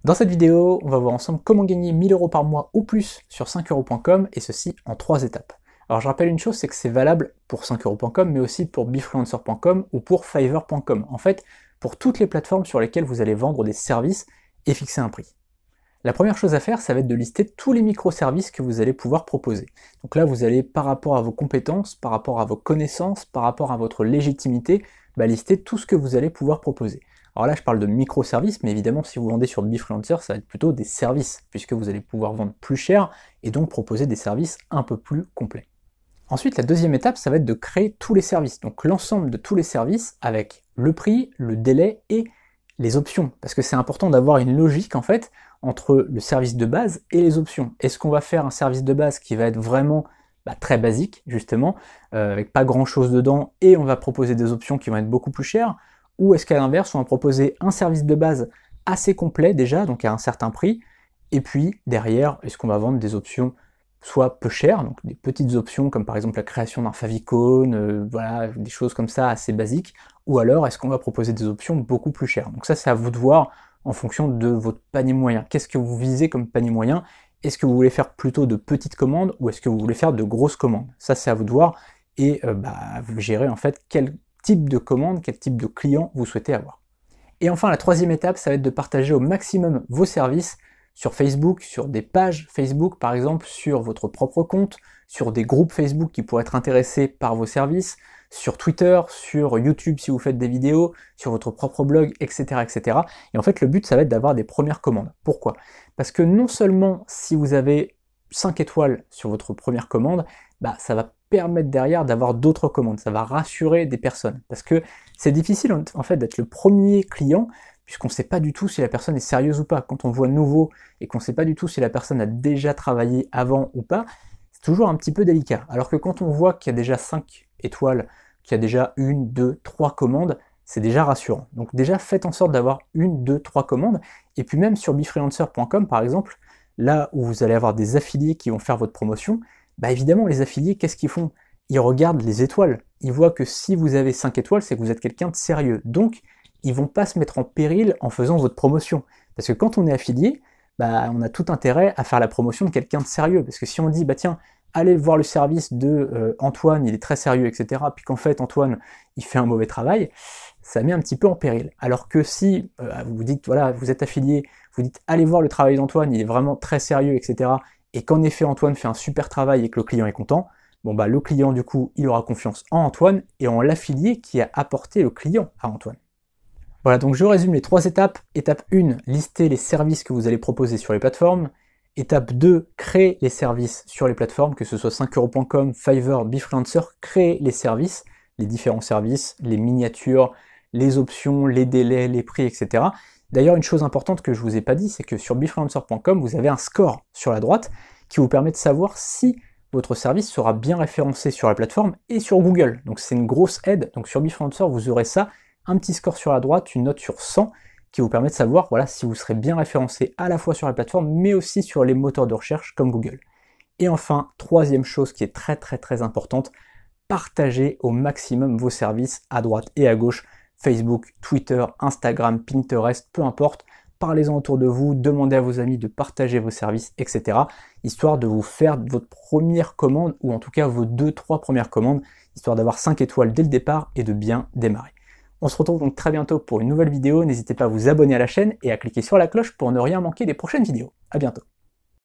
Dans cette vidéo, on va voir ensemble comment gagner 1000 euros par mois ou plus sur 5euros.com et ceci en 3 étapes. Alors je rappelle une chose, c'est que c'est valable pour 5euros.com mais aussi pour befluencer.com ou pour fiverr.com. En fait, pour toutes les plateformes sur lesquelles vous allez vendre des services et fixer un prix. La première chose à faire, ça va être de lister tous les microservices que vous allez pouvoir proposer. Donc là, vous allez, par rapport à vos compétences, par rapport à vos connaissances, par rapport à votre légitimité, lister tout ce que vous allez pouvoir proposer. Alors là, je parle de microservices, mais évidemment, si vous vendez sur Befluencer, ça va être plutôt des services, puisque vous allez pouvoir vendre plus cher et donc proposer des services un peu plus complets. Ensuite, la deuxième étape, ça va être de créer tous les services. Donc l'ensemble de tous les services avec le prix, le délai et les options. Parce que c'est important d'avoir une logique, en fait, entre le service de base et les options. Est-ce qu'on va faire un service de base qui va être vraiment très basique, justement, avec pas grand-chose dedans, et on va proposer des options qui vont être beaucoup plus chères, ou est-ce qu'à l'inverse, on va proposer un service de base assez complet déjà, donc à un certain prix, et puis derrière, est-ce qu'on va vendre des options soit peu chères, donc des petites options comme par exemple la création d'un favicon, voilà, des choses comme ça assez basiques, ou alors est-ce qu'on va proposer des options beaucoup plus chères. Donc ça, c'est à vous de voir en fonction de votre panier moyen. Qu'est-ce que vous visez comme panier moyen? Est-ce que vous voulez faire plutôt de petites commandes ou est-ce que vous voulez faire de grosses commandes? Ça, c'est à vous de voir et vous gérez en fait quel type de commande, quel type de client vous souhaitez avoir. Et enfin, la troisième étape, ça va être de partager au maximum vos services sur Facebook, sur des pages Facebook par exemple, sur votre propre compte, sur des groupes Facebook qui pourraient être intéressés par vos services, sur Twitter, sur YouTube si vous faites des vidéos, sur votre propre blog, etc. etc. Et en fait, le but, ça va être d'avoir des premières commandes. Pourquoi? Parce que non seulement si vous avez 5 étoiles sur votre première commande, ça va permettre derrière d'avoir d'autres commandes, ça va rassurer des personnes. Parce que c'est difficile en fait d'être le premier client, puisqu'on ne sait pas du tout si la personne est sérieuse ou pas. Quand on voit nouveau et qu'on ne sait pas du tout si la personne a déjà travaillé avant ou pas, c'est toujours un petit peu délicat. Alors que quand on voit qu'il y a déjà 5 étoiles, qu'il y a déjà 1, 2, 3 commandes, c'est déjà rassurant. Donc déjà, faites en sorte d'avoir 1, 2, 3 commandes. Et puis même sur befluencer.com, par exemple, là où vous allez avoir des affiliés qui vont faire votre promotion, évidemment, les affiliés, qu'est-ce qu'ils font? Ils regardent les étoiles. Ils voient que si vous avez 5 étoiles, c'est que vous êtes quelqu'un de sérieux. Donc, ils vont pas se mettre en péril en faisant votre promotion. Parce que quand on est affilié, on a tout intérêt à faire la promotion de quelqu'un de sérieux. Parce que si on dit, tiens, allez voir le service de Antoine, il est très sérieux, etc., puis qu'en fait, Antoine, il fait un mauvais travail, ça met un petit peu en péril. Alors que si vous dites, voilà, vous êtes affilié, vous dites, allez voir le travail d'Antoine, il est vraiment très sérieux, etc., et qu'en effet, Antoine fait un super travail et que le client est content, le client, du coup, il aura confiance en Antoine et en l'affilié qui a apporté le client à Antoine. Voilà, donc je résume les 3 étapes. Étape 1, lister les services que vous allez proposer sur les plateformes. Étape 2, créer les services sur les plateformes, que ce soit 5euros.com, Fiverr, Befluencer, créer les services, les différents services, les miniatures, les options, les délais, les prix, etc. D'ailleurs, une chose importante que je vous ai pas dit, c'est que sur befluencer.com, vous avez un score sur la droite qui vous permet de savoir si votre service sera bien référencé sur la plateforme et sur Google. Donc c'est une grosse aide. Donc sur Befluencer, vous aurez ça, un petit score sur la droite, une note sur 100, qui vous permet de savoir si vous serez bien référencé à la fois sur la plateforme, mais aussi sur les moteurs de recherche comme Google. Et enfin, troisième chose qui est très très très importante, partagez au maximum vos services à droite et à gauche, Facebook, Twitter, Instagram, Pinterest, peu importe, parlez-en autour de vous, demandez à vos amis de partager vos services, etc. Histoire de vous faire votre première commande, ou en tout cas vos 2-3 premières commandes, histoire d'avoir 5 étoiles dès le départ et de bien démarrer. On se retrouve donc très bientôt pour une nouvelle vidéo, n'hésitez pas à vous abonner à la chaîne et à cliquer sur la cloche pour ne rien manquer des prochaines vidéos. À bientôt.